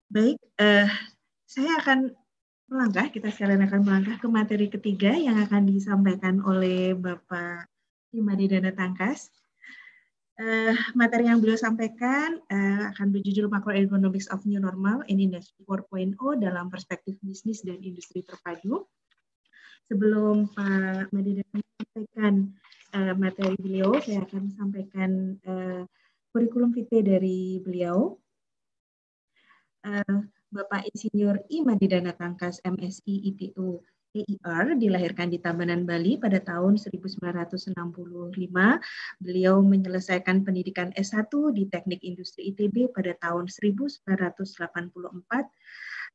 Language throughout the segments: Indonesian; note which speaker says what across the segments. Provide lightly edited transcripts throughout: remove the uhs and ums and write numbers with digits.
Speaker 1: Baik, saya akan kita sekalian akan melangkah ke materi ketiga yang akan disampaikan oleh Bapak Imadi Dana Tangkas. Materi yang beliau sampaikan akan berjudul Macroeconomics of New Normal in Industry 4.0 dalam perspektif bisnis dan industri terpadu. Sebelum Pak Madi Dana menyampaikan materi beliau, saya akan sampaikan kurikulum vitae dari beliau. Bapak Insinyur Imadi Dana Tangkas, MSI, IPU, EIR, dilahirkan di Tabanan, Bali pada tahun 1965. Beliau menyelesaikan pendidikan S1 di Teknik Industri ITB pada tahun 1984.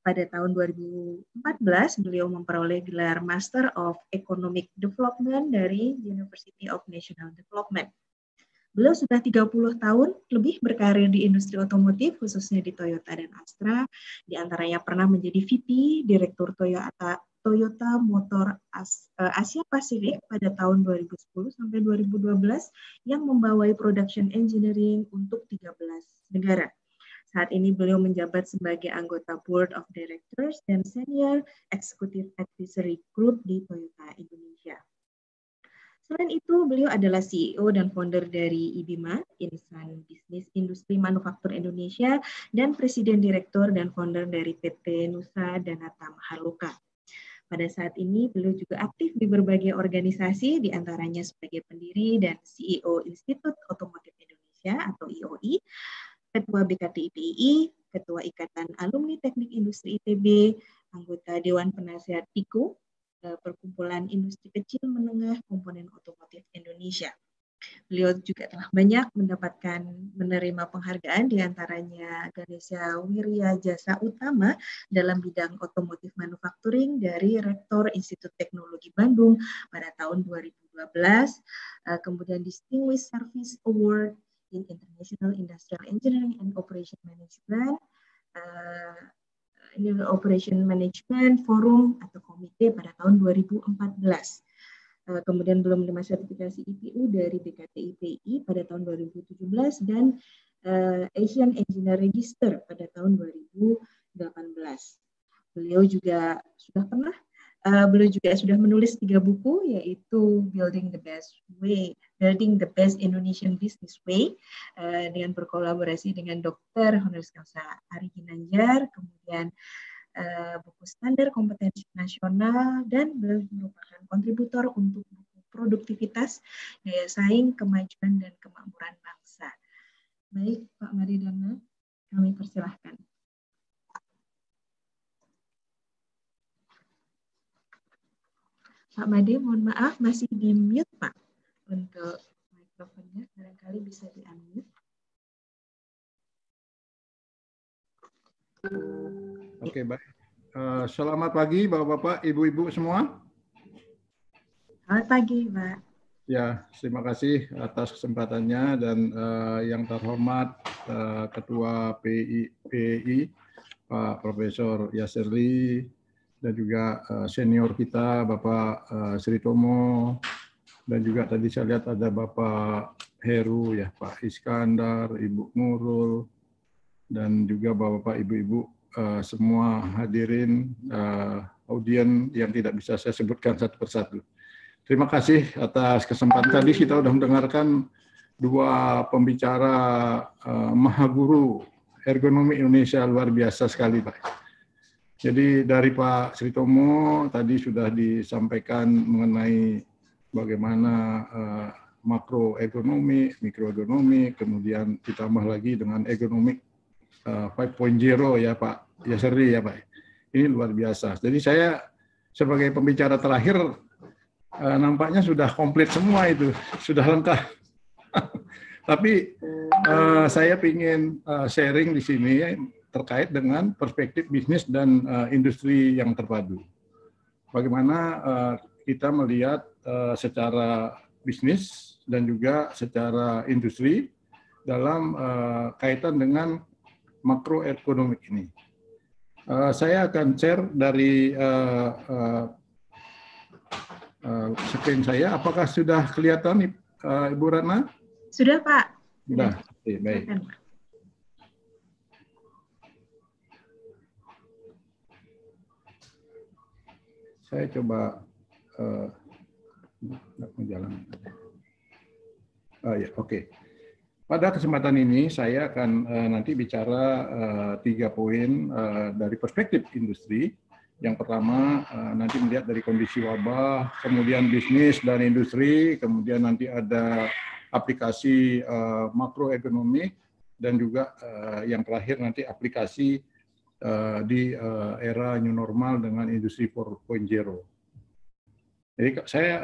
Speaker 1: Pada tahun 2014, beliau memperoleh gelar Master of Economic Development dari University of National Development. Beliau sudah 30 tahun lebih berkarir di industri otomotif, khususnya di Toyota dan Astra. Di antaranya pernah menjadi VP, Direktur Toyota Motor Asia Pasifik pada tahun 2010 sampai 2012 yang membawai production engineering untuk 13 negara. Saat ini beliau menjabat sebagai anggota Board of Directors dan Senior Executive Advisory Group di Toyota Indonesia. Selain itu, beliau adalah CEO dan founder dari IBIMA, Insan Bisnis Industri Manufaktur Indonesia, dan Presiden Direktur dan founder dari PT Nusa Dhanata Mahaluka. Pada saat ini, beliau juga aktif di berbagai organisasi, diantaranya sebagai pendiri dan CEO Institut Otomotif Indonesia atau IOI, Ketua BKTIPI, Ketua Ikatan Alumni Teknik Industri ITB, anggota Dewan Penasehat PIKO, Perkumpulan Industri Kecil Menengah Komponen Otomotif Indonesia. Beliau juga telah banyak menerima penghargaan, diantaranya Ganesha Wirya Jasa Utama dalam bidang otomotif manufacturing dari Rektor Institut Teknologi Bandung pada tahun 2012, kemudian Distinguished Service Award in International Industrial Engineering and Operation Management, Operation Management Forum atau komite pada tahun 2014. Kemudian belum menerima sertifikasi IPU dari BKTIPI pada tahun 2017 dan Asian Engineer Register pada tahun 2018. Beliau juga sudah menulis 3 buku, yaitu Building the Best Indonesian Business Way, dengan berkolaborasi dengan Dr. Honoris Causa Ari Ginanjar, kemudian buku Standar Kompetensi Nasional, dan beliau merupakan kontributor untuk buku Produktivitas, Daya Saing, Kemajuan, dan Kemakmuran Bangsa. Baik, Pak Madi Dana, kami persilahkan. Pak Made, mohon maaf, masih di mute, Pak. Untuk mikrofonnya, barangkali bisa di-unmute.
Speaker 2: Oke, baik. Selamat pagi, Bapak-Bapak, Ibu-Ibu semua.
Speaker 1: Selamat pagi, Pak.
Speaker 2: Ya, terima kasih atas kesempatannya dan yang terhormat Ketua PI, Pak Profesor Yasserli, dan juga senior kita Bapak Sri Tomo, dan juga tadi saya lihat ada Bapak Heru, ya Pak Iskandar, Ibu Nurul, dan juga Bapak Ibu-Ibu semua hadirin audien yang tidak bisa saya sebutkan satu persatu. Terima kasih atas kesempatan. Tadi kita sudah mendengarkan 2 pembicara mahaguru ergonomi Indonesia luar biasa sekali, Pak. Jadi dari Pak Sri Tomo tadi sudah disampaikan mengenai bagaimana makroekonomi, mikroekonomi, kemudian ditambah lagi dengan ekonomi 5.0 ya Pak Yasserli ya Pak. Ini luar biasa. Jadi saya sebagai pembicara terakhir nampaknya sudah komplit semua itu, sudah lengkap. Tapi saya ingin sharing di sini terkait dengan perspektif bisnis dan industri yang terpadu. Bagaimana kita melihat secara bisnis dan juga secara industri dalam kaitan dengan makroekonomik ini. Saya akan share dari screen saya. Apakah sudah kelihatan, Ibu Ratna?
Speaker 1: Sudah, Pak.
Speaker 2: Sudah. Oke, baik. Saya coba menjalankan. Ya, oke. Pada kesempatan ini saya akan nanti bicara 3 poin dari perspektif industri. Yang pertama nanti melihat dari kondisi wabah, kemudian bisnis dan industri, kemudian nanti ada aplikasi makroekonomi, dan juga yang terakhir nanti aplikasi di era new normal dengan industri 4.0. Jadi saya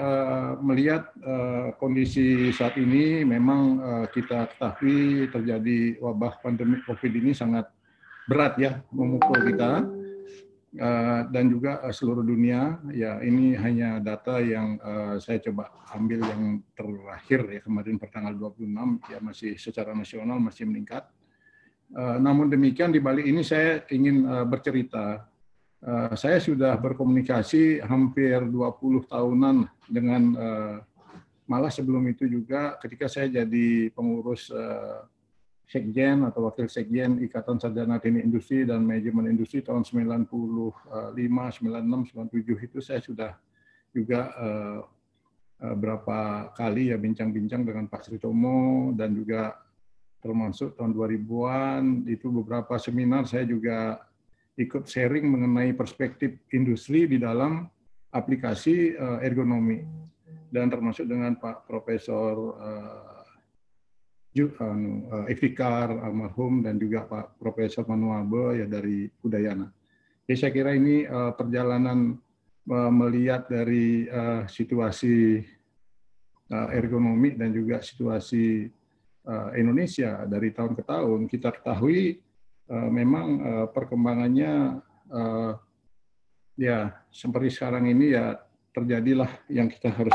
Speaker 2: melihat kondisi saat ini memang kita ketahui terjadi wabah pandemi COVID ini sangat berat ya, memukul kita dan juga seluruh dunia. Ya, ini hanya data yang saya coba ambil yang terakhir ya, kemarin pertanggal 26 ya, masih secara nasional masih meningkat. Namun demikian di balik ini saya ingin bercerita. Saya sudah berkomunikasi hampir 20 tahunan dengan, malah sebelum itu juga ketika saya jadi pengurus Sekjen atau Wakil Sekjen Ikatan Sarjana Teknik Industri dan Manajemen Industri tahun 95, 96, 97 itu saya sudah juga berapa kali ya bincang-bincang dengan Pak Sri Tomo, dan juga termasuk tahun 2000-an itu beberapa seminar saya juga ikut sharing mengenai perspektif industri di dalam aplikasi ergonomi, dan termasuk dengan Pak Profesor Iftikar almarhum, dan juga Pak Profesor Manuabe ya dari Udayana. Jadi saya kira ini perjalanan melihat dari situasi ergonomi dan juga situasi Indonesia dari tahun ke tahun. Kita ketahui memang perkembangannya ya seperti sekarang ini ya, terjadilah yang kita harus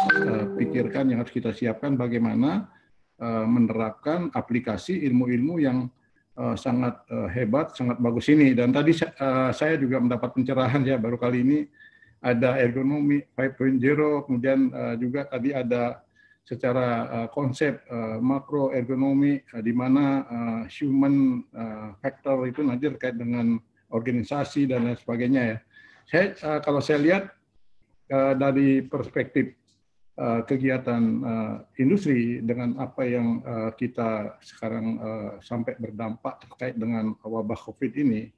Speaker 2: pikirkan, yang harus kita siapkan bagaimana menerapkan aplikasi ilmu-ilmu yang sangat hebat, sangat bagus ini. Dan tadi saya juga mendapat pencerahan ya, baru kali ini ada ergonomi 5.0, kemudian juga tadi ada secara konsep makro ergonomi di mana human factor itu nanti terkait dengan organisasi dan lain sebagainya ya. Saya kalau saya lihat dari perspektif kegiatan industri dengan apa yang kita sekarang sampai berdampak terkait dengan wabah COVID ini,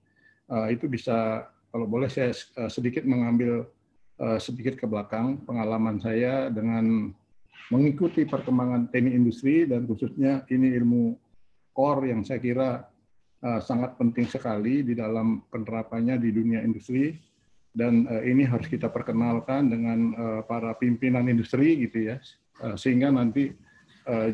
Speaker 2: itu bisa, kalau boleh saya sedikit mengambil sedikit ke belakang pengalaman saya dengan mengikuti perkembangan teknik industri, dan khususnya ini ilmu core yang saya kira sangat penting sekali di dalam penerapannya di dunia industri, dan ini harus kita perkenalkan dengan para pimpinan industri gitu ya, sehingga nanti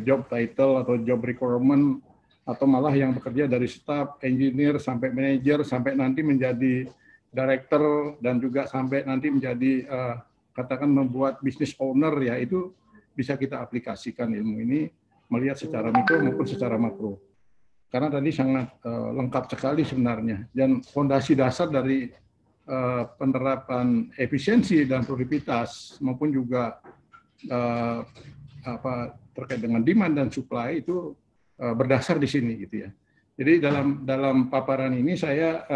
Speaker 2: job title atau job requirement atau malah yang bekerja dari staff, engineer sampai manajer sampai nanti menjadi director dan juga sampai nanti menjadi katakan membuat business owner ya, itu bisa kita aplikasikan ilmu ini melihat secara mikro maupun secara makro. Karena tadi sangat lengkap sekali sebenarnya, dan fondasi dasar dari penerapan efisiensi dan produktivitas maupun juga terkait dengan demand dan supply itu berdasar di sini gitu ya. Jadi dalam paparan ini saya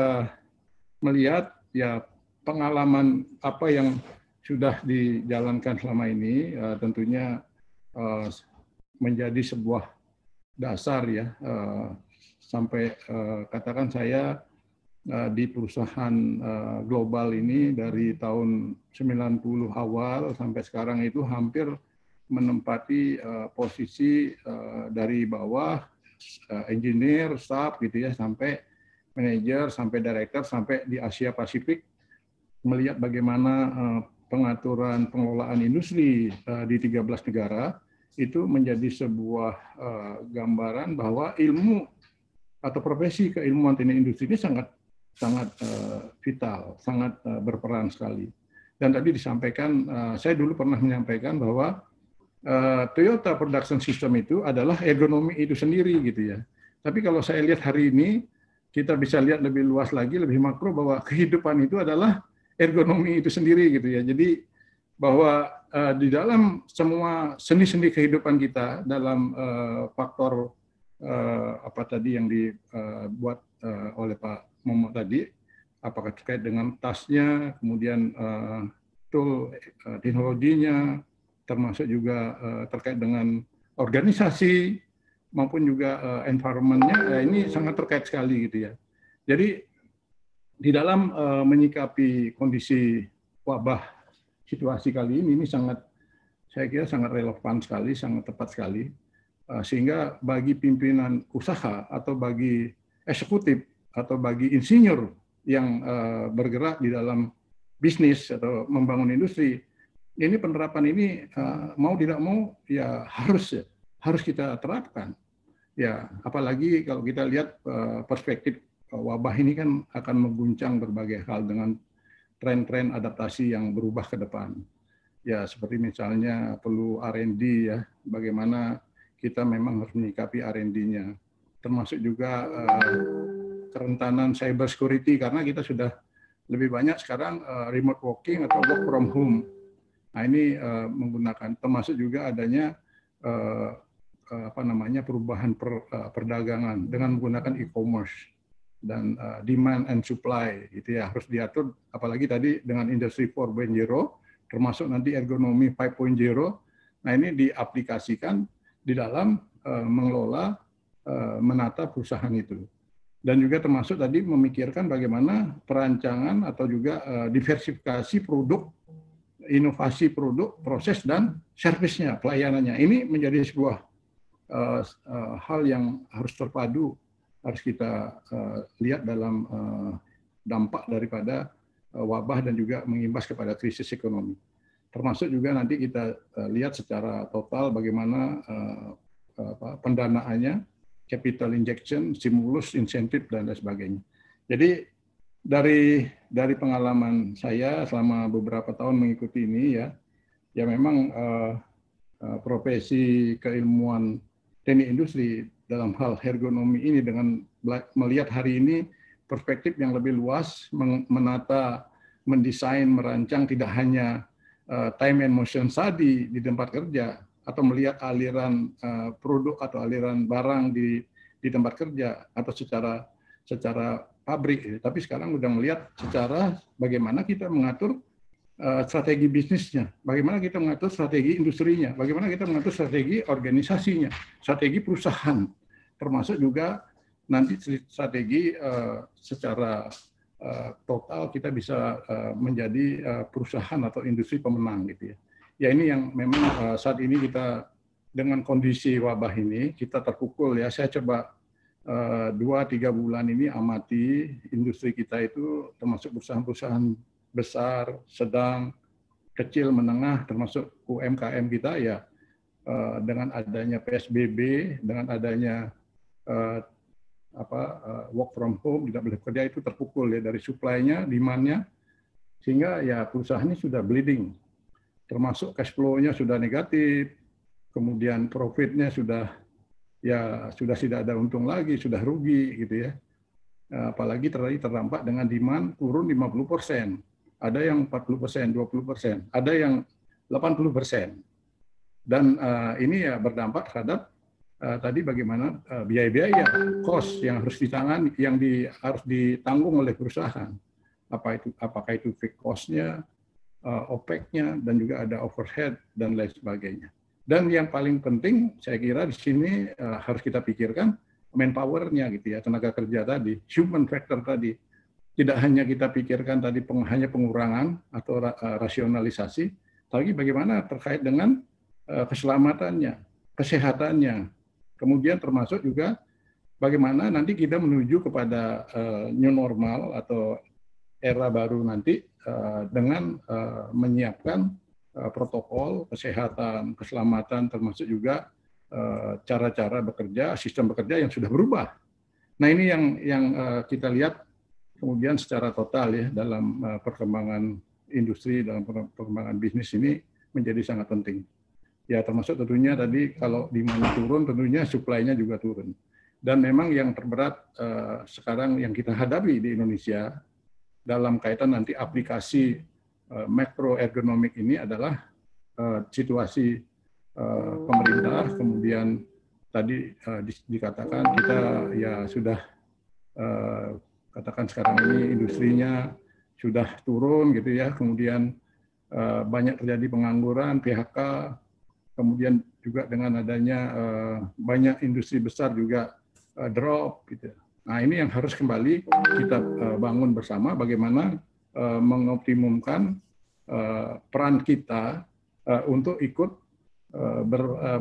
Speaker 2: melihat ya pengalaman apa yang sudah dijalankan selama ini, tentunya menjadi sebuah dasar ya, sampai katakan saya di perusahaan global ini dari tahun 90 awal sampai sekarang itu hampir menempati posisi dari bawah engineer, staff gitu ya, sampai manajer, sampai director, sampai di Asia Pasifik, melihat bagaimana pengaturan pengelolaan industri di 13 negara itu menjadi sebuah gambaran bahwa ilmu atau profesi keilmuan teknik industri ini sangat vital, sangat berperan sekali. Dan tadi disampaikan, saya dulu pernah menyampaikan bahwa Toyota Production System itu adalah ergonomi itu sendiri gitu ya. Tapi kalau saya lihat hari ini, kita bisa lihat lebih luas lagi, lebih makro, bahwa kehidupan itu adalah ergonomi itu sendiri gitu ya. Jadi bahwa di dalam semua sendi-sendi kehidupan kita, dalam faktor apa tadi yang dibuat oleh Pak Momo tadi, apakah terkait dengan tasnya, kemudian betul teknologinya, termasuk juga terkait dengan organisasi maupun juga environment-nya, ini sangat terkait sekali gitu ya. Jadi di dalam menyikapi kondisi wabah situasi kali ini sangat, saya kira sangat relevan sekali, sangat tepat sekali, sehingga bagi pimpinan usaha atau bagi eksekutif atau bagi insinyur yang bergerak di dalam bisnis atau membangun industri, ini penerapan ini mau tidak mau ya harus kita terapkan. Ya, apalagi kalau kita lihat perspektif wabah ini kan akan mengguncang berbagai hal dengan tren-tren adaptasi yang berubah ke depan. Ya, seperti misalnya perlu R&D ya, bagaimana kita memang harus menyikapi R&D-nya. Termasuk juga kerentanan cyber security, karena kita sudah lebih banyak sekarang remote working atau work from home. Nah, ini menggunakan, termasuk juga adanya perubahan perdagangan dengan menggunakan e-commerce dan demand and supply, gitu ya, harus diatur. Apalagi tadi dengan industri 4.0, termasuk nanti ergonomi 5.0. Nah, ini diaplikasikan di dalam mengelola, menata perusahaan itu. Dan juga termasuk tadi memikirkan bagaimana perancangan atau juga diversifikasi produk, inovasi produk, proses, dan servisnya, pelayanannya. Ini menjadi sebuah hal yang harus terpadu, harus kita lihat dalam dampak daripada wabah dan juga mengimbas kepada krisis ekonomi. Termasuk juga nanti kita lihat secara total bagaimana pendanaannya, capital injection, stimulus, insentif, dan lain sebagainya. Jadi dari pengalaman saya selama beberapa tahun mengikuti ini ya memang profesi keilmuan teknik industri dalam hal ergonomi ini dengan melihat hari ini perspektif yang lebih luas, menata, mendesain, merancang tidak hanya time and motion study di tempat kerja, atau melihat aliran produk atau aliran barang di tempat kerja atau secara pabrik, tapi sekarang udah melihat secara bagaimana kita mengatur strategi bisnisnya, bagaimana kita mengatur strategi industrinya, bagaimana kita mengatur strategi organisasinya, strategi perusahaan, termasuk juga nanti strategi secara total kita bisa menjadi perusahaan atau industri pemenang gitu ya. Ya, ini yang memang saat ini kita dengan kondisi wabah ini kita terpukul ya. Saya coba 2-3 bulan ini amati industri kita itu, termasuk perusahaan-perusahaan besar, sedang, kecil, menengah, termasuk UMKM kita ya, dengan adanya PSBB, dengan adanya work from home, tidak boleh kerja, itu terpukul ya dari supply-nya, demand-nya, sehingga ya perusahaan ini sudah bleeding. Termasuk cash flow-nya sudah negatif, kemudian profit-nya sudah tidak ada untung lagi, sudah rugi gitu ya. Apalagi terdampak dengan demand turun 50%, ada yang 40%, 20%, ada yang 80%. Dan ini ya berdampak terhadap tadi bagaimana biaya-biaya, cost yang harus ditangani, yang harus ditanggung oleh perusahaan. Apakah itu fixed cost-nya, OPEC-nya, dan juga ada overhead dan lain sebagainya. Dan yang paling penting saya kira di sini harus kita pikirkan manpower-nya gitu ya, tenaga kerja tadi, human factor tadi. Tidak hanya kita pikirkan tadi hanya pengurangan atau rasionalisasi, tapi bagaimana terkait dengan keselamatannya, kesehatannya. Kemudian termasuk juga bagaimana nanti kita menuju kepada new normal atau era baru nanti dengan menyiapkan protokol kesehatan, keselamatan, termasuk juga cara-cara bekerja, sistem bekerja yang sudah berubah. Nah, ini yang kita lihat kemudian secara total ya dalam perkembangan industri, dalam perkembangan bisnis ini menjadi sangat penting. Ya, termasuk tentunya tadi kalau demand turun, tentunya supply-nya juga turun. Dan memang yang terberat sekarang yang kita hadapi di Indonesia dalam kaitan nanti aplikasi makroekonomik ini adalah situasi pemerintah, kemudian tadi dikatakan kita ya sudah katakan sekarang ini industrinya sudah turun gitu ya, kemudian banyak terjadi pengangguran, PHK, kemudian juga dengan adanya banyak industri besar juga drop gitu. Nah, ini yang harus kembali kita bangun bersama bagaimana mengoptimumkan peran kita untuk ikut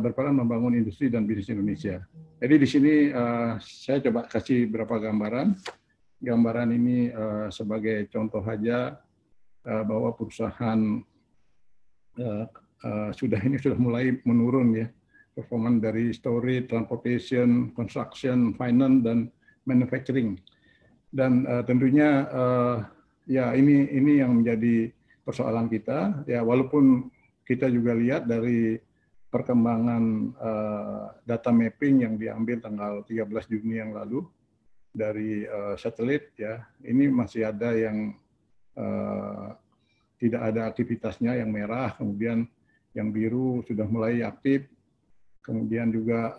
Speaker 2: berperan membangun industri dan bisnis Indonesia. Jadi di sini saya coba kasih beberapa gambaran. Gambaran ini sebagai contoh saja bahwa perusahaan sudah mulai menurun ya, performa dari storage, transportation, construction, finance, dan manufacturing. Dan tentunya ya ini yang menjadi persoalan kita ya, walaupun kita juga lihat dari perkembangan data mapping yang diambil tanggal 13 Juni yang lalu dari satelit ya, ini masih ada yang tidak ada aktivitasnya, yang merah, kemudian yang biru sudah mulai aktif, kemudian juga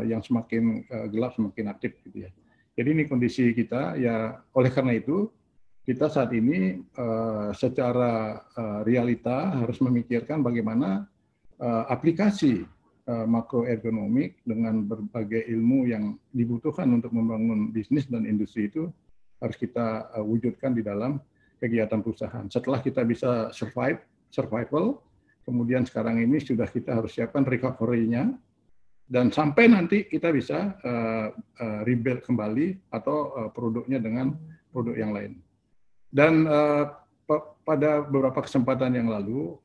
Speaker 2: yang semakin gelap semakin aktif gitu ya. Jadi ini kondisi kita ya, oleh karena itu kita saat ini secara realita harus memikirkan bagaimana aplikasi makroekonomik dengan berbagai ilmu yang dibutuhkan untuk membangun bisnis dan industri itu harus kita wujudkan di dalam kegiatan perusahaan. Setelah kita bisa survival, kemudian sekarang ini sudah kita harus siapkan recovery-nya, dan sampai nanti kita bisa rebuild kembali atau produknya dengan produk yang lain. Dan pada beberapa kesempatan yang lalu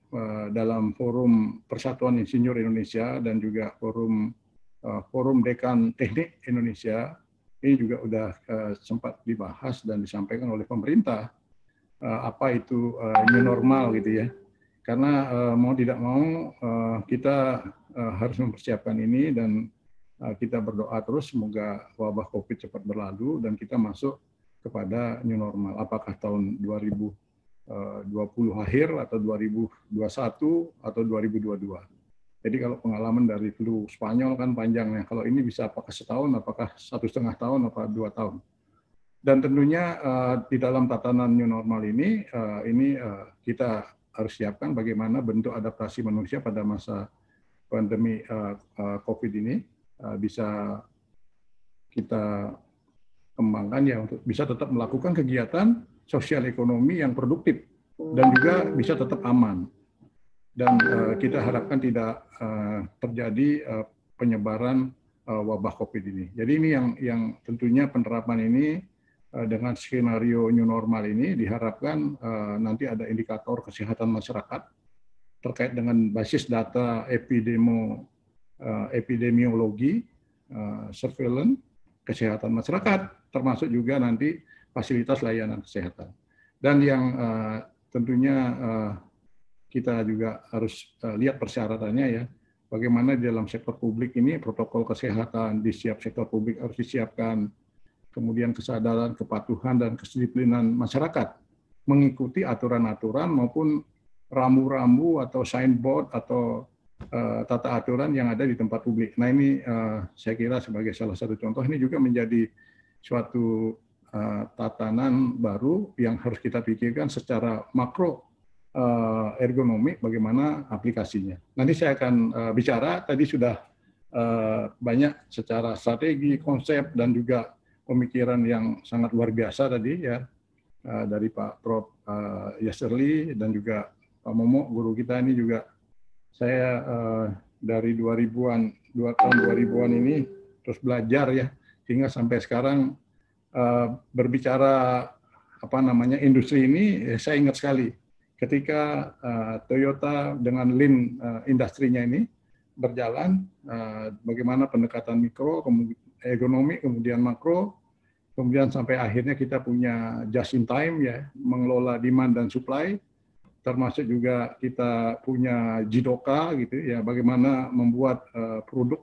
Speaker 2: dalam forum Persatuan Insinyur Indonesia dan juga forum Dekan Teknik Indonesia, ini juga sudah sempat dibahas dan disampaikan oleh pemerintah apa itu new normal gitu ya. Karena mau tidak mau kita harus mempersiapkan ini, dan kita berdoa terus semoga wabah COVID cepat berlalu dan kita masuk kepada new normal. Apakah tahun 2020 akhir atau 2021 atau 2022. Jadi kalau pengalaman dari flu Spanyol kan panjangnya. Kalau ini bisa apakah setahun, apakah 1,5 tahun, apa 2 tahun. Dan tentunya di dalam tatanan new normal ini kita harus siapkan bagaimana bentuk adaptasi manusia pada masa pandemi COVID ini bisa kita kembangkan ya, untuk bisa tetap melakukan kegiatan sosial ekonomi yang produktif dan juga bisa tetap aman. Dan kita harapkan tidak terjadi penyebaran wabah COVID ini. Jadi ini yang tentunya penerapan ini dengan skenario new normal ini diharapkan nanti ada indikator kesehatan masyarakat terkait dengan basis data epidemiologi, surveillance, kesehatan masyarakat, termasuk juga nanti fasilitas layanan kesehatan. Dan yang tentunya kita juga harus lihat persyaratannya ya, bagaimana di dalam sektor publik ini protokol kesehatan di setiap sektor publik harus disiapkan, kemudian kesadaran, kepatuhan, dan kedisiplinan masyarakat mengikuti aturan-aturan maupun rambu-rambu atau signboard atau tata aturan yang ada di tempat publik. Nah ini saya kira sebagai salah satu contoh, ini juga menjadi suatu tatanan baru yang harus kita pikirkan secara makro ergonomik bagaimana aplikasinya. Nanti saya akan bicara, tadi sudah banyak secara strategi, konsep, dan juga pemikiran yang sangat luar biasa tadi ya dari Pak Prof. Yasserli dan juga Pak Momo, guru kita ini juga. Saya dari 2000-an, tahun 2000-an ini terus belajar ya, hingga sampai sekarang berbicara industri ini, saya ingat sekali ketika Toyota dengan Lean industrinya ini berjalan, bagaimana pendekatan mikro, ekonomi, kemudian makro, kemudian sampai akhirnya kita punya just in time ya, mengelola demand dan supply, termasuk juga kita punya JIDOKA gitu ya, bagaimana membuat produk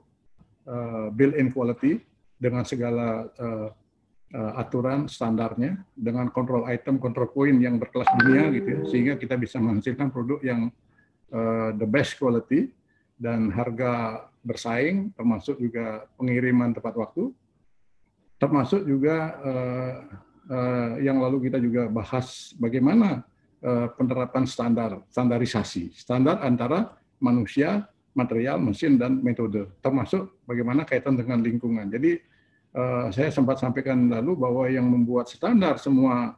Speaker 2: built-in quality dengan segala aturan standarnya, dengan control item, control point yang berkelas dunia gitu ya, sehingga kita bisa menghasilkan produk yang the best quality dan harga bersaing, termasuk juga pengiriman tepat waktu, termasuk juga yang lalu kita juga bahas bagaimana penerapan standarisasi, standar antara manusia, material, mesin, dan metode, termasuk bagaimana kaitan dengan lingkungan. Jadi saya sempat sampaikan lalu bahwa yang membuat standar semua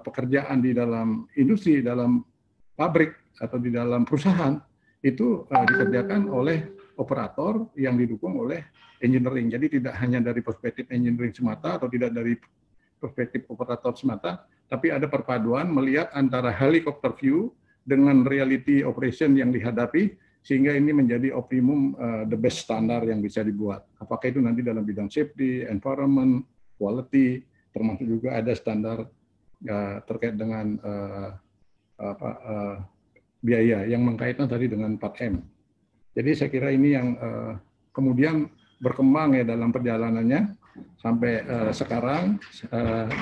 Speaker 2: pekerjaan di dalam industri, dalam pabrik atau di dalam perusahaan itu dikerjakan oleh operator yang didukung oleh engineering. Jadi tidak hanya dari perspektif engineering semata atau tidak dari perspektif operator semata, tapi ada perpaduan melihat antara helicopter view dengan reality operation yang dihadapi, sehingga ini menjadi optimum the best standar yang bisa dibuat. Apakah itu nanti dalam bidang safety, environment, quality, termasuk juga ada standar terkait dengan biaya yang mengkaitkan tadi dengan 4M. Jadi saya kira ini yang kemudian berkembang ya dalam perjalanannya sampai sekarang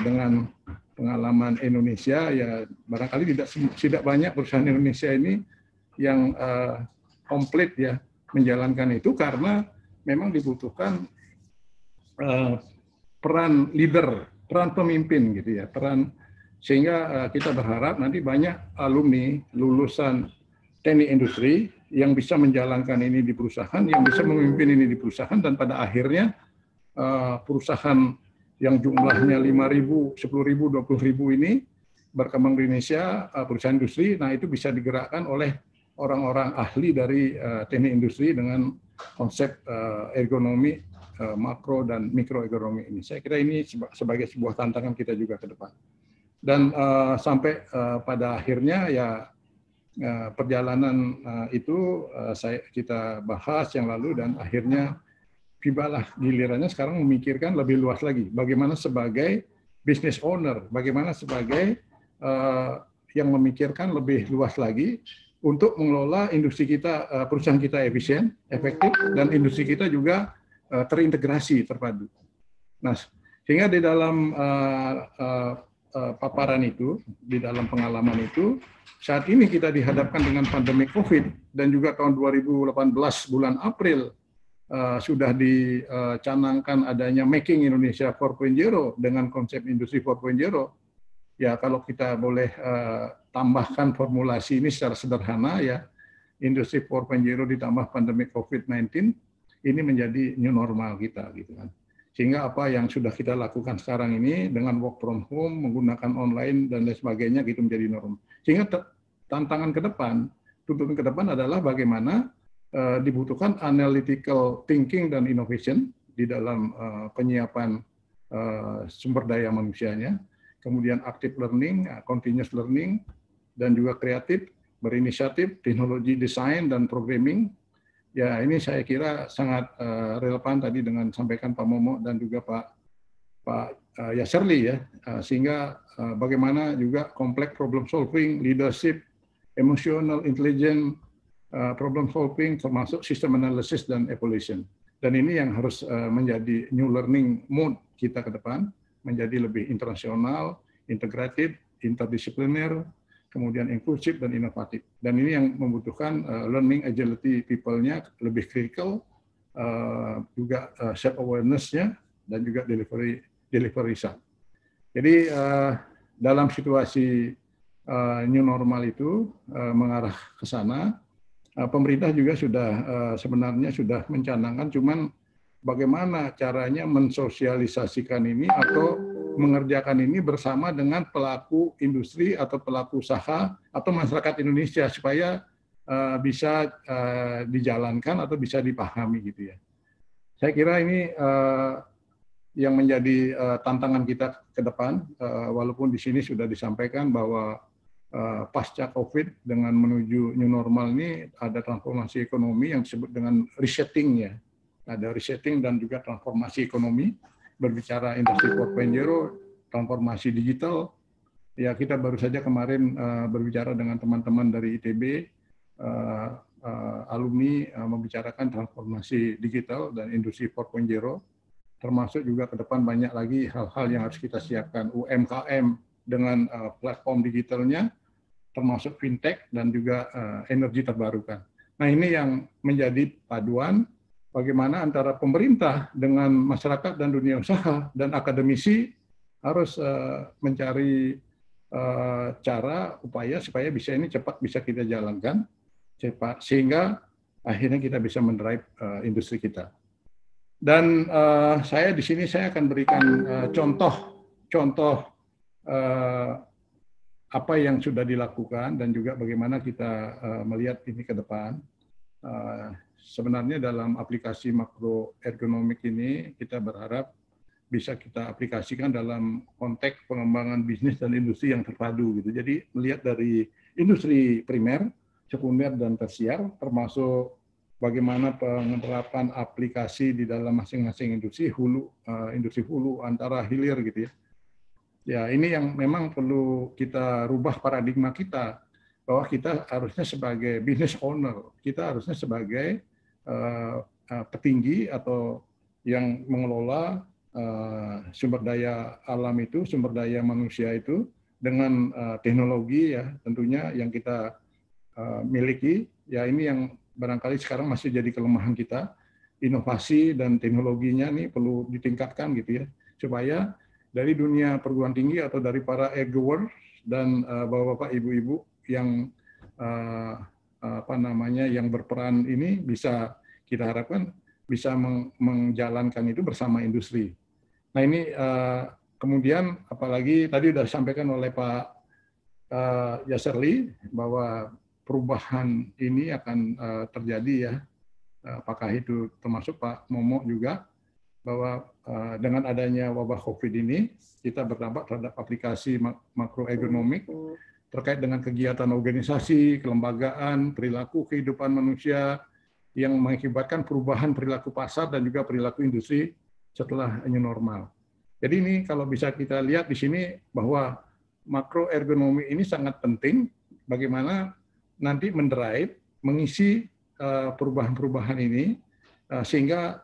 Speaker 2: dengan pengalaman Indonesia ya barangkali tidak banyak perusahaan Indonesia ini yang komplit ya menjalankan itu karena memang dibutuhkan peran leader, peran pemimpin gitu ya, sehingga kita berharap nanti banyak alumni lulusan teknik industri yang bisa menjalankan ini di perusahaan, yang bisa memimpin ini di perusahaan, dan pada akhirnya perusahaan yang jumlahnya 5.000, 10.000, 20.000 ini berkembang di Indonesia, perusahaan industri, nah itu bisa digerakkan oleh orang-orang ahli dari teknik industri dengan konsep ergonomi makro dan mikroekonomi ini. Saya kira ini sebagai sebuah tantangan kita juga ke depan. Dan sampai pada akhirnya ya perjalanan itu kita bahas yang lalu, dan akhirnya tibalah gilirannya sekarang memikirkan lebih luas lagi. Bagaimana sebagai business owner, bagaimana sebagai yang memikirkan lebih luas lagi untuk mengelola industri kita, perusahaan kita efisien, efektif, dan industri kita juga terintegrasi, terpadu. Nah, sehingga di dalam paparan itu, di dalam pengalaman itu, saat ini kita dihadapkan dengan pandemi COVID, dan juga tahun 2018 bulan April sudah dicanangkan adanya Making Indonesia 4.0 dengan konsep industri 4.0. Ya, kalau kita boleh tambahkan formulasi ini secara sederhana ya, industri 4.0 ditambah pandemi COVID-19 ini menjadi new normal kita gitu kan. Sehingga apa yang sudah kita lakukan sekarang ini dengan work from home, menggunakan online dan lain sebagainya gitu menjadi normal. Sehingga tantangan ke depan, tuntutan ke depan adalah bagaimana dibutuhkan analytical thinking dan innovation di dalam penyiapan sumber daya manusianya, kemudian active learning, continuous learning, dan juga kreatif, berinisiatif, teknologi desain dan programming. Ya, ini saya kira sangat relevan tadi dengan sampaikan Pak Momo dan juga Pak Yasserli ya, sehingga bagaimana juga complex problem solving, leadership, emotional intelligence, problem solving, termasuk system analysis dan evaluation. Dan ini yang harus menjadi new learning mode kita ke depan, menjadi lebih internasional, integratif, interdisipliner, kemudian inklusif dan inovatif. Dan ini yang membutuhkan learning agility people-nya lebih critical, juga self awareness-nya, dan juga delivery side. Jadi dalam situasi new normal itu mengarah ke sana, pemerintah juga sudah sebenarnya sudah mencanangkan, cuman bagaimana caranya mensosialisasikan ini atau mengerjakan ini bersama dengan pelaku industri atau pelaku usaha atau masyarakat Indonesia supaya bisa dijalankan atau bisa dipahami gitu ya. Saya kira ini yang menjadi tantangan kita ke depan, walaupun di sini sudah disampaikan bahwa pasca COVID dengan menuju new normal ini ada transformasi ekonomi yang disebut dengan resetting ya. Ada resetting dan juga transformasi ekonomi. Berbicara industri 4.0, transformasi digital, ya kita baru saja kemarin berbicara dengan teman-teman dari ITB, alumni membicarakan transformasi digital dan industri 4.0, termasuk juga ke depan banyak lagi hal-hal yang harus kita siapkan, UMKM dengan platform digitalnya, termasuk fintech dan juga energi terbarukan. Nah ini yang menjadi paduan bagaimana antara pemerintah dengan masyarakat dan dunia usaha dan akademisi harus mencari cara upaya supaya bisa ini cepat bisa kita jalankan cepat sehingga akhirnya kita bisa mendrive industri kita. Dan saya di sini saya akan berikan contoh apa yang sudah dilakukan dan juga bagaimana kita melihat ini ke depan. Sebenarnya dalam aplikasi makroergonomik ini kita berharap bisa kita aplikasikan dalam konteks pengembangan bisnis dan industri yang terpadu gitu. Jadi melihat dari industri primer, sekunder dan tersier, termasuk bagaimana penerapan aplikasi di dalam masing-masing industri hulu antara hilir gitu ya. Ya ini yang memang perlu kita rubah paradigma kita bahwa kita harusnya sebagai business owner, kita harusnya sebagai petinggi atau yang mengelola sumber daya alam itu, sumber daya manusia itu dengan teknologi ya tentunya yang kita miliki. Ya ini yang barangkali sekarang masih jadi kelemahan kita. Inovasi dan teknologinya nih perlu ditingkatkan gitu ya supaya dari dunia perguruan tinggi atau dari para e-goers dan bapak-bapak, ibu-ibu yang yang berperan ini bisa kita harapkan bisa menjalankan itu bersama industri. Nah ini kemudian apalagi tadi sudah disampaikan oleh Pak Yasserli bahwa perubahan ini akan terjadi ya. Apakah itu termasuk Pak Momo juga bahwa dengan adanya wabah COVID ini kita berdampak terhadap aplikasi makroekonomik terkait dengan kegiatan organisasi, kelembagaan, perilaku kehidupan manusia yang mengakibatkan perubahan perilaku pasar dan juga perilaku industri setelah new normal. Jadi ini kalau bisa kita lihat di sini bahwa makroergonomi ini sangat penting bagaimana nanti mendrive, mengisi perubahan-perubahan ini sehingga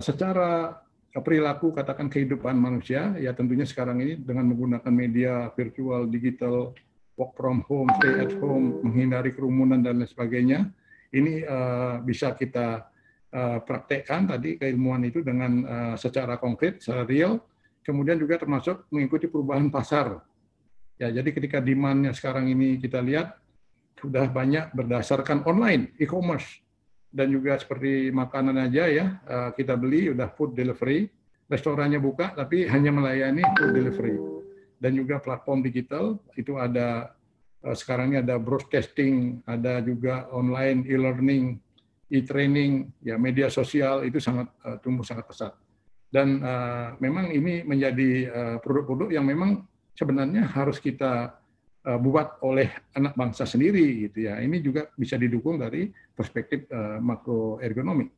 Speaker 2: secara perilaku katakan kehidupan manusia ya tentunya sekarang ini dengan menggunakan media virtual, digital, work from home, stay at home, menghindari kerumunan dan lain sebagainya, ini bisa kita praktekkan tadi keilmuan itu dengan secara konkret, secara real, kemudian juga termasuk mengikuti perubahan pasar. Ya, jadi ketika demand-nya sekarang ini kita lihat sudah banyak berdasarkan online, e-commerce, dan juga seperti makanan aja ya kita beli udah food delivery, restorannya buka tapi hanya melayani food delivery, dan juga platform digital itu ada sekarang ini ada broadcasting, ada juga online e-learning, e-training, ya media sosial itu sangat tumbuh sangat pesat. Dan memang ini menjadi produk-produk yang memang sebenarnya harus kita buat oleh anak bangsa sendiri gitu ya. Ini juga bisa didukung dari perspektif makroergonomik.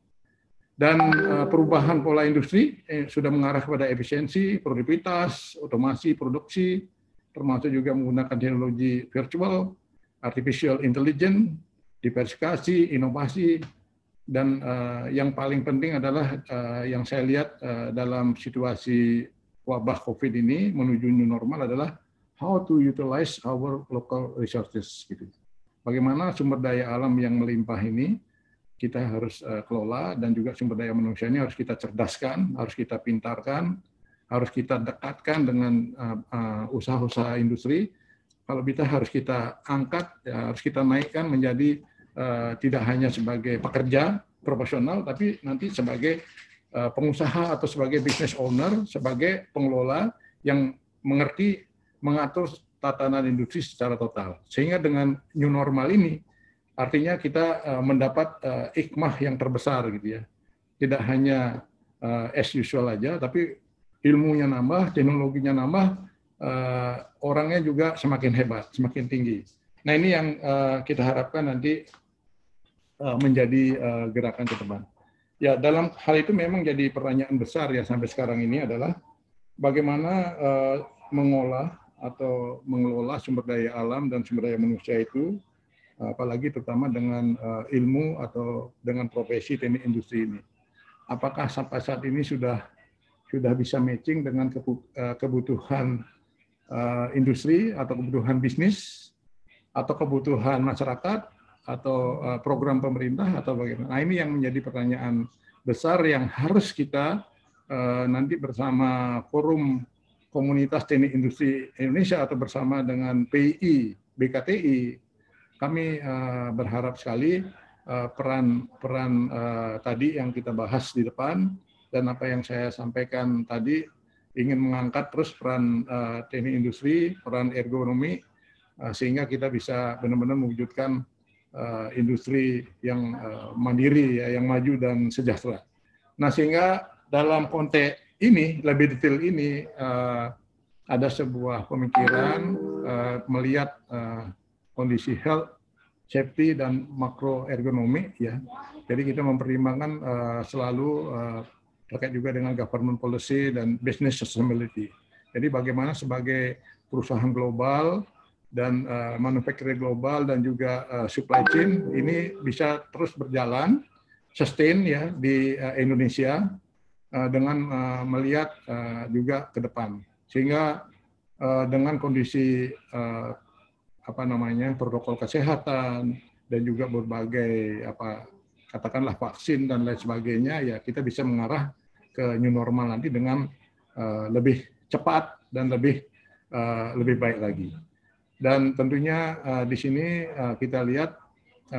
Speaker 2: Dan perubahan pola industri sudah mengarah kepada efisiensi, produktivitas, otomasi produksi, termasuk juga menggunakan teknologi virtual, artificial intelligence, diversifikasi, inovasi, dan yang paling penting adalah yang saya lihat dalam situasi wabah COVID ini menuju new normal adalah how to utilize our local resources. Gitu. Bagaimana sumber daya alam yang melimpah ini kita harus kelola, dan juga sumber daya manusianya harus kita cerdaskan, harus kita pintarkan, harus kita dekatkan dengan usaha-usaha industri. Kalau bisa harus kita angkat, ya, harus kita naikkan menjadi tidak hanya sebagai pekerja profesional, tapi nanti sebagai pengusaha atau sebagai business owner, sebagai pengelola yang mengerti mengatur tatanan industri secara total. Sehingga dengan new normal ini, artinya kita mendapat hikmah yang terbesar gitu ya. Tidak hanya as usual aja, tapi ilmunya nambah, teknologinya nambah, orangnya juga semakin hebat, semakin tinggi. Nah ini yang kita harapkan nanti menjadi gerakan ke depan. Ya dalam hal itu memang jadi pertanyaan besar ya sampai sekarang ini adalah bagaimana mengolah atau mengelola sumber daya alam dan sumber daya manusia itu, apalagi terutama dengan ilmu atau dengan profesi teknik industri ini. Apakah sampai saat ini sudah bisa matching dengan kebutuhan industri atau kebutuhan bisnis atau kebutuhan masyarakat atau program pemerintah atau bagaimana? Nah ini yang menjadi pertanyaan besar yang harus kita nanti bersama forum komunitas teknik industri Indonesia atau bersama dengan PII, BKTI, kami berharap sekali peran tadi yang kita bahas di depan dan apa yang saya sampaikan tadi ingin mengangkat terus peran teknik industri, peran ergonomi sehingga kita bisa benar-benar mewujudkan industri yang mandiri, ya, yang maju dan sejahtera. Nah, sehingga dalam konteks ini lebih detail ini ada sebuah pemikiran melihat kondisi health, safety dan makro ergonomi, ya. Jadi kita mempertimbangkan selalu terkait juga dengan government policy dan business sustainability. Jadi bagaimana sebagai perusahaan global dan manufacturing global dan juga supply chain ini bisa terus berjalan sustain, ya, di Indonesia dengan melihat juga ke depan, sehingga dengan kondisi protokol kesehatan dan juga berbagai katakanlah vaksin dan lain sebagainya, ya kita bisa mengarah ke new normal nanti dengan lebih cepat dan lebih baik lagi. Dan tentunya di sini kita lihat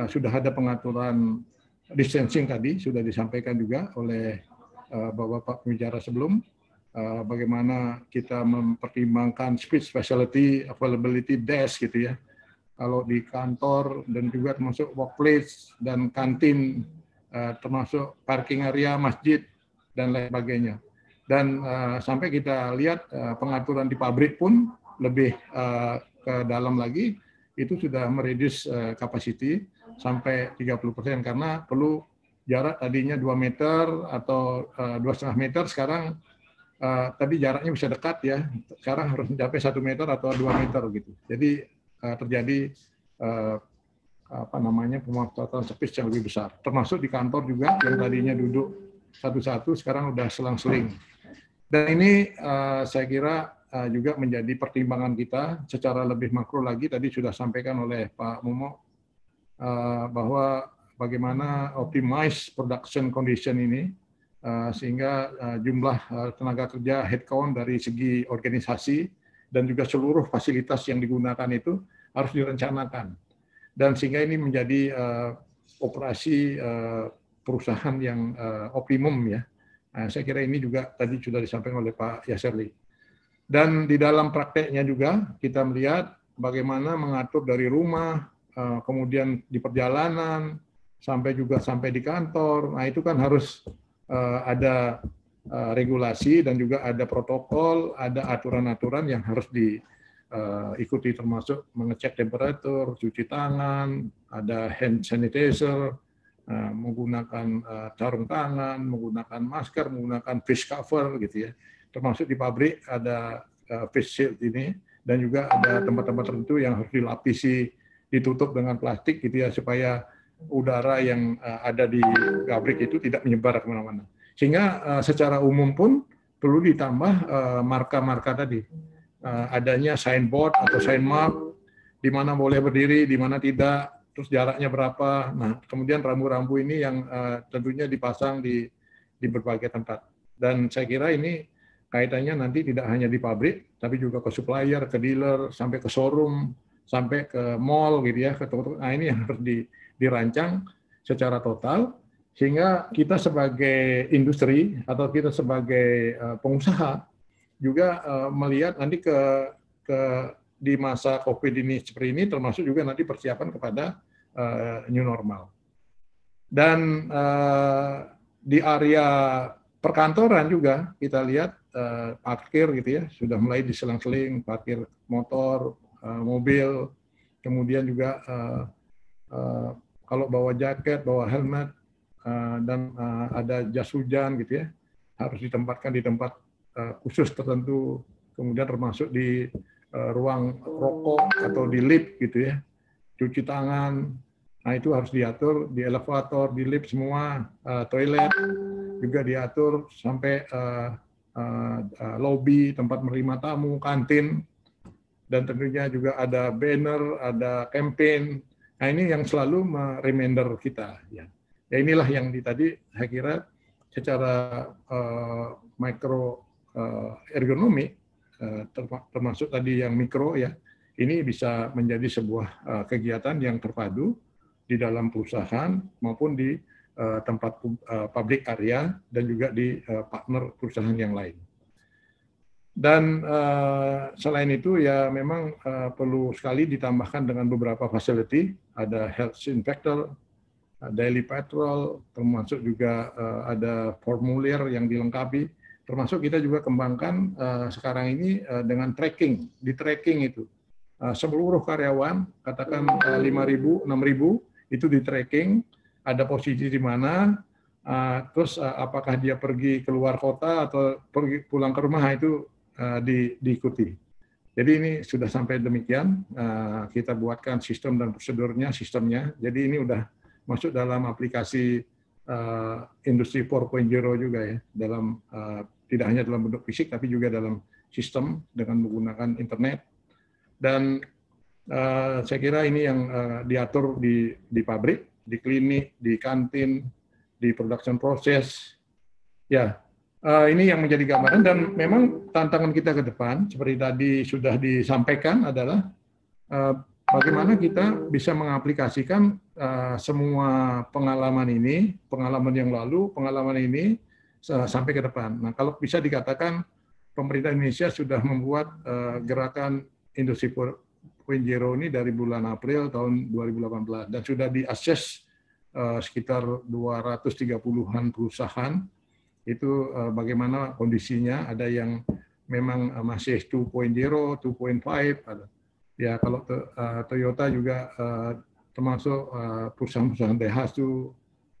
Speaker 2: sudah ada pengaturan distancing tadi sudah disampaikan juga oleh Bapak pembicara sebelum, bagaimana kita mempertimbangkan speed specialty availability desk gitu, ya. Kalau di kantor dan juga termasuk workplace dan kantin, termasuk parking area masjid dan lain sebagainya. Dan sampai kita lihat pengaturan di pabrik pun lebih ke dalam lagi, itu sudah mereduce capacity sampai 30% karena perlu jarak tadinya 2 meter atau 2,5 meter, sekarang tadi jaraknya bisa dekat, ya. Sekarang harus mencapai 1 meter atau 2 meter gitu. Jadi terjadi pemanfaatan space yang lebih besar. Termasuk di kantor juga yang tadinya duduk satu-satu sekarang udah selang-seling. Dan ini saya kira juga menjadi pertimbangan kita secara lebih makro lagi. Tadi sudah sampaikan oleh Pak Momo bahwa bagaimana optimize production condition ini sehingga jumlah tenaga kerja headcount dari segi organisasi dan juga seluruh fasilitas yang digunakan itu harus direncanakan. Dan sehingga ini menjadi operasi perusahaan yang optimum, ya. Nah, saya kira ini juga tadi sudah disampaikan oleh Pak Yasserli. Dan di dalam prakteknya juga kita melihat bagaimana mengatur dari rumah, kemudian di perjalanan, sampai di kantor. Nah, itu kan harus ada regulasi dan juga ada protokol, ada aturan-aturan yang harus diikuti, termasuk mengecek temperatur, cuci tangan, ada hand sanitizer, menggunakan sarung tangan, menggunakan masker, menggunakan face cover gitu, ya. Termasuk di pabrik ada face shield ini, dan juga ada tempat-tempat tertentu yang harus dilapisi, ditutup dengan plastik gitu, ya, supaya udara yang ada di pabrik itu tidak menyebar kemana-mana. Sehingga secara umum pun perlu ditambah marka-marka tadi, adanya signboard atau sign mark di mana boleh berdiri, di mana tidak, terus jaraknya berapa. Nah, kemudian rambu-rambu ini yang tentunya dipasang di berbagai tempat. Dan saya kira ini kaitannya nanti tidak hanya di pabrik, tapi juga ke supplier, ke dealer, sampai ke showroom, sampai ke mall gitu, ya, ke toko. Nah, ini yang harus dirancang secara total sehingga kita sebagai industri atau kita sebagai pengusaha juga melihat nanti ke di masa COVID ini seperti ini, termasuk juga nanti persiapan kepada new normal. Dan di area perkantoran juga kita lihat parkir gitu, ya, sudah mulai diselang-seling, parkir motor, mobil, kemudian juga kalau bawa jaket, bawa helmet, dan ada jas hujan gitu, ya, harus ditempatkan di tempat khusus tertentu, kemudian termasuk di ruang rokok atau di lift gitu, ya, cuci tangan. Nah, itu harus diatur di elevator, di lift semua, toilet juga diatur sampai lobby, tempat menerima tamu, kantin, dan tentunya juga ada banner, ada campaign. Nah, ini yang selalu reminder kita, ya. Ya, inilah yang tadi saya kira secara mikro ergonomi termasuk tadi yang mikro ya, ini bisa menjadi sebuah kegiatan yang terpadu di dalam perusahaan maupun di tempat public area dan juga di partner perusahaan yang lain. Dan selain itu ya memang perlu sekali ditambahkan dengan beberapa facility, ada health inspector, daily patrol, termasuk juga ada formulir yang dilengkapi, termasuk kita juga kembangkan sekarang ini dengan tracking, di tracking itu seluruh karyawan, katakan 5.000, 6.000 itu di tracking, ada posisi di mana, terus apakah dia pergi keluar kota atau pergi pulang ke rumah itu diikuti. Jadi ini sudah sampai demikian, kita buatkan sistem dan prosedurnya, sistemnya. Jadi ini udah masuk dalam aplikasi industri 4.0 juga ya, dalam tidak hanya dalam bentuk fisik tapi juga dalam sistem dengan menggunakan internet. Dan saya kira ini yang diatur di pabrik, di klinik, di kantin, di production process. Ya, ini yang menjadi gambaran dan memang tantangan kita ke depan seperti tadi sudah disampaikan adalah bagaimana kita bisa mengaplikasikan semua pengalaman ini, pengalaman yang lalu, pengalaman ini sampai ke depan. Nah, kalau bisa dikatakan pemerintah Indonesia sudah membuat gerakan Industri 4.0 ini dari bulan April tahun 2018 dan sudah diakses sekitar 230-an perusahaan. Itu bagaimana kondisinya, ada yang memang masih 2.0, 2.5, ada. Ya kalau Toyota juga termasuk perusahaan-perusahaan Daihatsu,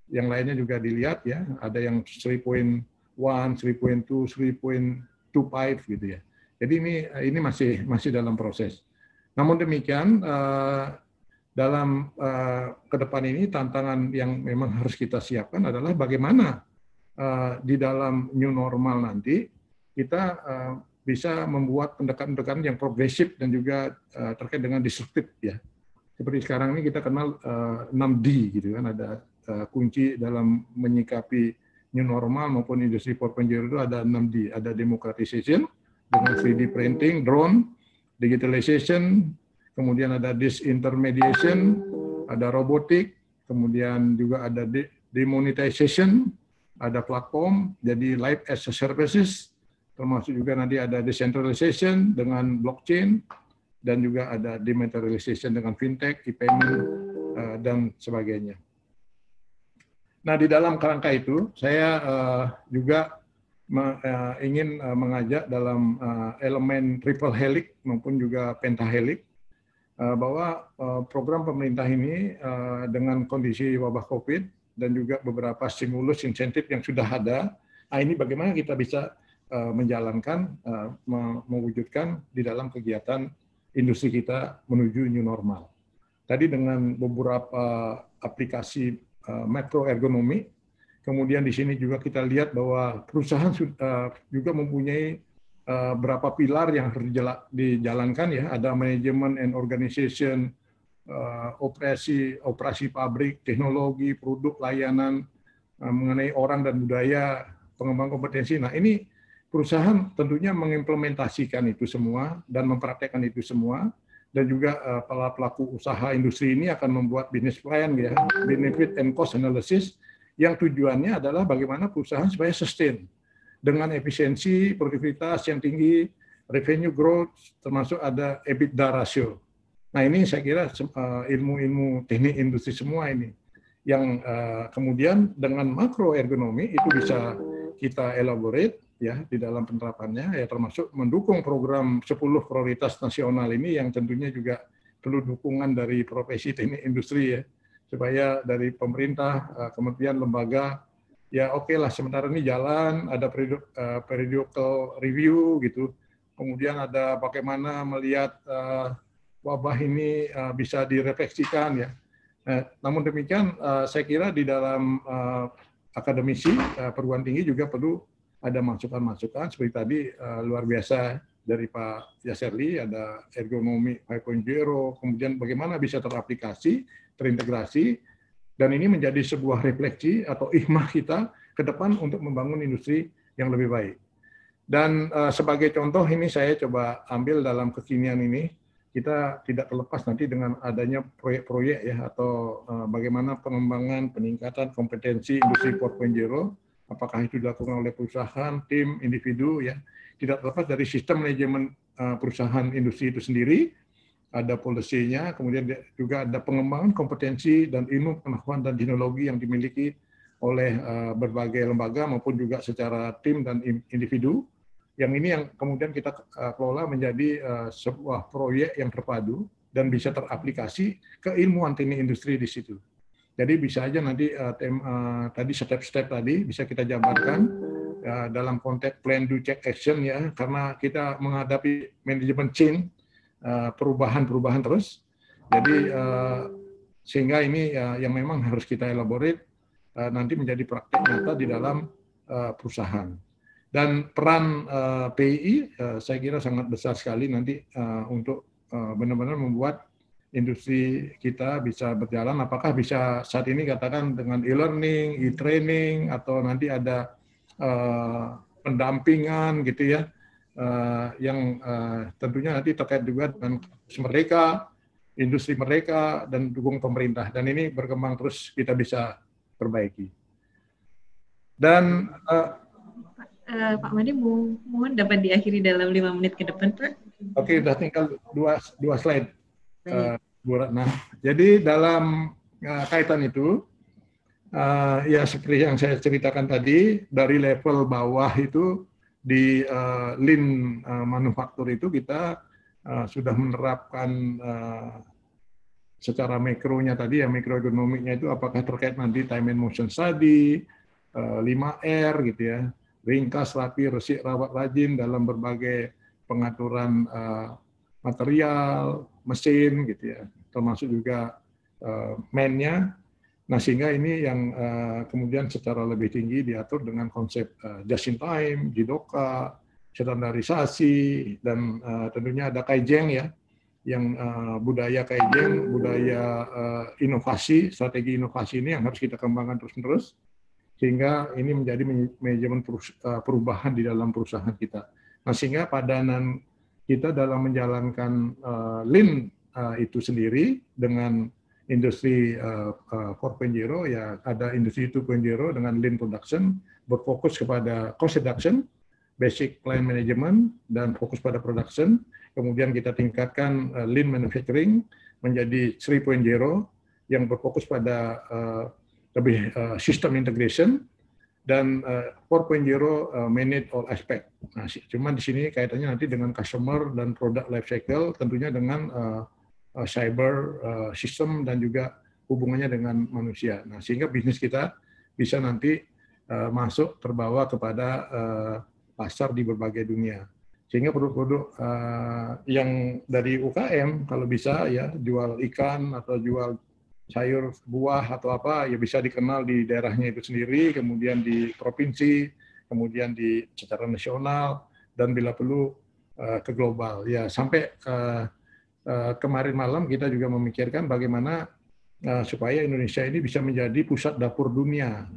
Speaker 2: yang lainnya juga dilihat ya, ada yang 3.1, 3.2, 3.25 gitu ya. Jadi ini masih dalam proses. Namun demikian dalam ke depan ini tantangan yang memang harus kita siapkan adalah bagaimana di dalam new normal nanti kita bisa membuat pendekatan-pendekatan yang progresif dan juga terkait dengan disruptif ya. Seperti sekarang ini kita kenal 6D gitu kan, ada kunci dalam menyikapi new normal maupun industri 4.0 itu ada 6D, ada democratization dengan 3D printing, drone, digitalization, kemudian ada disintermediation, ada robotik, kemudian juga ada demonetization, ada platform, jadi live as a services, termasuk juga nanti ada decentralization dengan blockchain, dan juga ada dematerialization dengan fintech, e-payment, dan sebagainya. Nah, di dalam kerangka itu, saya juga ingin mengajak dalam elemen triple helix maupun juga pentahelix, bahwa program pemerintah ini dengan kondisi wabah COVID dan juga beberapa stimulus insentif yang sudah ada, ini bagaimana kita bisa menjalankan, mewujudkan di dalam kegiatan industri kita menuju new normal. Tadi dengan beberapa aplikasi makroergonomi, kemudian di sini juga kita lihat bahwa perusahaan juga mempunyai berapa pilar yang harus dijalankan ya, ada manajemen and organization, operasi pabrik, teknologi, produk, layanan, mengenai orang dan budaya, pengembangan kompetensi. Nah, ini perusahaan tentunya mengimplementasikan itu semua dan mempraktekkan itu semua, dan juga para pelaku usaha industri ini akan membuat business plan ya, benefit and cost analysis, yang tujuannya adalah bagaimana perusahaan supaya sustain dengan efisiensi, produktivitas yang tinggi, revenue growth, termasuk ada EBITDA ratio. Nah, ini saya kira ilmu-ilmu teknik industri semua ini yang kemudian dengan makroergonomi itu bisa kita elaborate ya di dalam penerapannya, ya termasuk mendukung program 10 prioritas nasional ini yang tentunya juga perlu dukungan dari profesi teknik industri ya, supaya dari pemerintah, kementerian, lembaga, ya oke lah sementara ini jalan, ada periodical review gitu, kemudian ada bagaimana melihat wabah ini bisa direfleksikan ya. Namun demikian saya kira di dalam akademisi perguruan tinggi juga perlu ada masukan-masukan seperti tadi luar biasa dari Pak Yaserli, ada ergonomi 5.0, kemudian bagaimana bisa teraplikasi, terintegrasi, dan ini menjadi sebuah refleksi atau hikmah kita ke depan untuk membangun industri yang lebih baik. Dan sebagai contoh ini saya coba ambil dalam kekinian ini, kita tidak terlepas nanti dengan adanya proyek-proyek ya, atau bagaimana pengembangan peningkatan kompetensi industri 4.0, apakah itu dilakukan oleh perusahaan, tim, individu ya, tidak terlepas dari sistem manajemen perusahaan industri itu sendiri, ada polisinya, kemudian juga ada pengembangan kompetensi dan ilmu pengetahuan dan teknologi yang dimiliki oleh berbagai lembaga maupun juga secara tim dan individu. Yang ini yang kemudian kita kelola menjadi sebuah proyek yang terpadu dan bisa teraplikasi keilmuan teknik industri di situ. Jadi bisa aja nanti tadi step-step tadi bisa kita jabarkan dalam konteks plan, do, check, action ya, karena kita menghadapi manajemen change, perubahan-perubahan terus. Jadi sehingga ini yang memang harus kita elaborate nanti menjadi praktek nyata di dalam perusahaan. Dan peran PII saya kira sangat besar sekali nanti untuk benar-benar membuat industri kita bisa berjalan. Apakah bisa saat ini katakan dengan e-learning, e-training, atau nanti ada pendampingan gitu ya, yang tentunya nanti terkait juga dengan mereka, industri mereka, dan dukung pemerintah. Dan ini berkembang terus, kita bisa perbaiki. Dan
Speaker 1: Pak Made, mohon dapat diakhiri dalam 5 menit ke depan, Pak.
Speaker 2: Oke, udah tinggal dua slide, Bu Ratna. Jadi dalam kaitan itu, ya seperti yang saya ceritakan tadi, dari level bawah itu di lean manufaktur itu kita sudah menerapkan secara mikronya tadi ya, mikroekonomiknya itu apakah terkait nanti time and motion study, 5R gitu ya, ringkas, rapi, resik, rawat, rajin dalam berbagai pengaturan material, mesin gitu ya, termasuk juga man-nya. Nah, sehingga ini yang kemudian secara lebih tinggi diatur dengan konsep just in time, JIDOKA, standarisasi, dan tentunya ada Kaizen ya, yang budaya Kaizen, budaya inovasi, strategi inovasi ini yang harus kita kembangkan terus-menerus, sehingga ini menjadi manajemen perubahan di dalam perusahaan kita. Nah, sehingga padanan kita dalam menjalankan lean itu sendiri dengan industri 4.0 ya, ada industri 2.0 dengan lean production, berfokus kepada cost reduction, basic plan management, dan fokus pada production. Kemudian kita tingkatkan lean manufacturing menjadi 3.0 yang berfokus pada lebih system integration, dan 4.0 manage all aspect. Nah, cuman di sini kaitannya nanti dengan customer dan product life cycle, tentunya dengan cyber system dan juga hubungannya dengan manusia. Nah, sehingga bisnis kita bisa nanti masuk terbawa kepada pasar di berbagai dunia. Sehingga produk-produk yang dari UKM kalau bisa ya, jual ikan atau jual sayur, buah atau apa ya, bisa dikenal di daerahnya itu sendiri, kemudian di provinsi, kemudian di secara nasional, dan bila perlu ke global. Ya, sampai kemarin malam kita juga memikirkan bagaimana supaya Indonesia ini bisa menjadi pusat dapur dunia.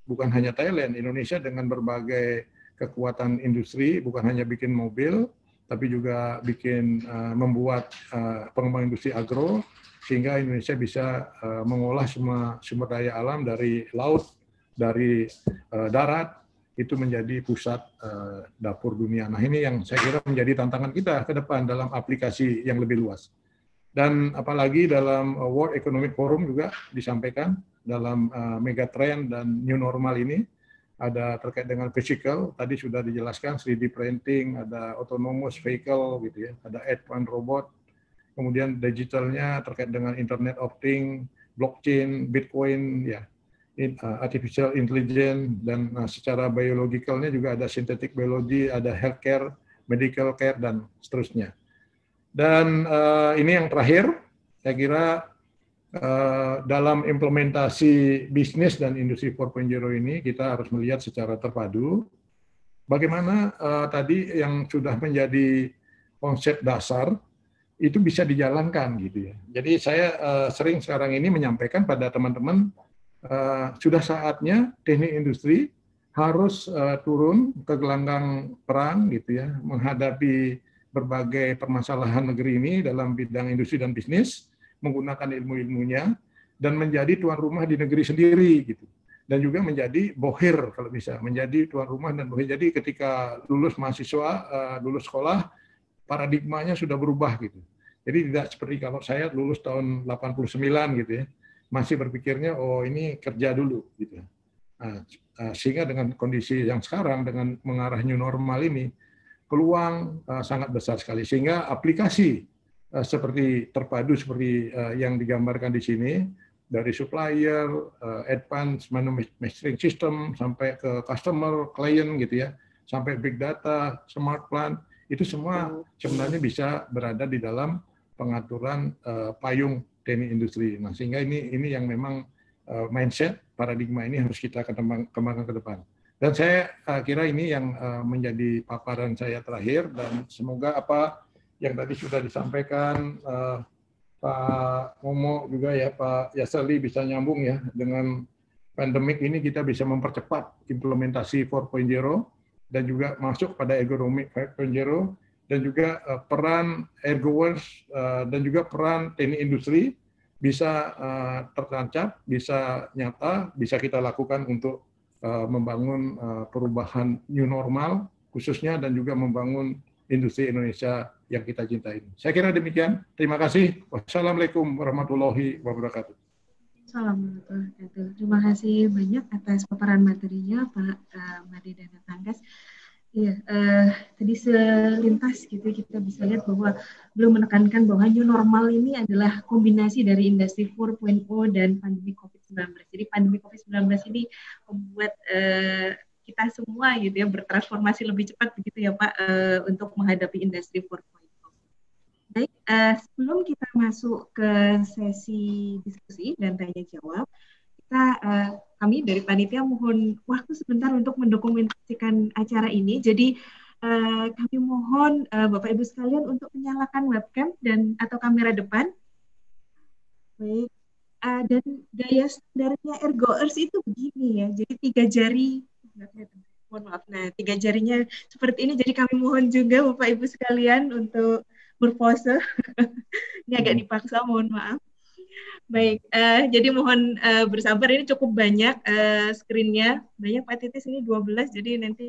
Speaker 2: Bukan hanya Thailand, Indonesia dengan berbagai kekuatan industri, bukan hanya bikin mobil, tapi juga bikin membuat pengembangan industri agro, sehingga Indonesia bisa mengolah semua sumber daya alam dari laut, dari darat, itu menjadi pusat dapur dunia. Nah, ini yang saya kira menjadi tantangan kita ke depan dalam aplikasi yang lebih luas. Dan apalagi dalam World Economic Forum juga disampaikan dalam megatrend dan new normal ini, ada terkait dengan physical, tadi sudah dijelaskan 3D printing, ada autonomous vehicle gitu ya, ada edge robot, kemudian digitalnya terkait dengan Internet of Things, blockchain, Bitcoin, ya, artificial intelligence, dan secara biologikalnya juga ada synthetic biology, ada healthcare, medical care, dan seterusnya. Dan ini yang terakhir, saya kira dalam implementasi bisnis dan industri 4.0 ini kita harus melihat secara terpadu bagaimana tadi yang sudah menjadi konsep dasar itu bisa dijalankan gitu ya. Jadi saya sering sekarang ini menyampaikan pada teman-teman sudah saatnya teknik industri harus turun ke gelanggang perang gitu ya, menghadapi berbagai permasalahan negeri ini dalam bidang industri dan bisnis, menggunakan ilmu-ilmunya dan menjadi tuan rumah di negeri sendiri gitu. Dan juga menjadi bohir kalau bisa, menjadi tuan rumah dan bohir. Jadi ketika lulus mahasiswa, lulus sekolah, paradigmanya sudah berubah gitu. Jadi tidak seperti kalau saya lulus tahun 89 gitu ya, masih berpikirnya oh ini kerja dulu gitu. Nah, sehingga dengan kondisi yang sekarang dengan mengarah new normal ini peluang sangat besar sekali, sehingga aplikasi seperti terpadu seperti yang digambarkan di sini dari supplier, advanced manufacturing system sampai ke customer, client gitu ya, sampai big data, smart plant, itu semua sebenarnya bisa berada di dalam pengaturan payung teknik industri. Nah, sehingga ini yang memang mindset paradigma ini harus kita kembangkan ke depan. Dan saya kira ini yang menjadi paparan saya terakhir, dan semoga apa yang tadi sudah disampaikan Pak Momo juga ya, Pak Yasserli bisa nyambung ya, dengan pandemik ini kita bisa mempercepat implementasi 4.0 dan juga masuk pada ergonomi 5.0 dan juga peran ergowers dan juga peran teknik industri bisa tertancap, bisa nyata, bisa kita lakukan untuk membangun perubahan new normal khususnya dan juga membangun industri Indonesia yang kita cintai. Saya kira demikian. Terima kasih. Wassalamualaikum warahmatullahi wabarakatuh.
Speaker 1: Assalamualaikum. Terima kasih banyak atas paparan materinya Pak Made Dana Tangkas. Iya, tadi selintas gitu kita bisa lihat bahwa belum menekankan bahwa new normal ini adalah kombinasi dari industri 4.0 dan pandemi COVID-19. Jadi pandemi COVID-19 ini membuat kita semua gitu ya bertransformasi lebih cepat begitu ya Pak untuk menghadapi industri 4.0. Baik, sebelum kita masuk ke sesi diskusi dan tanya jawab, kami dari panitia mohon waktu sebentar untuk mendokumentasikan acara ini. Jadi kami mohon Bapak Ibu sekalian untuk menyalakan webcam dan atau kamera depan. Baik, dan gaya standarnya ergoers itu begini ya. Jadi 3 jari, mohon maaf. Nah, 3 jarinya seperti ini. Jadi kami mohon juga Bapak Ibu sekalian untuk berpose. Ini agak dipaksa, mohon maaf. Baik, jadi mohon bersabar, ini cukup banyak screen-nya. Banyak Pak Titis, ini 12, jadi nanti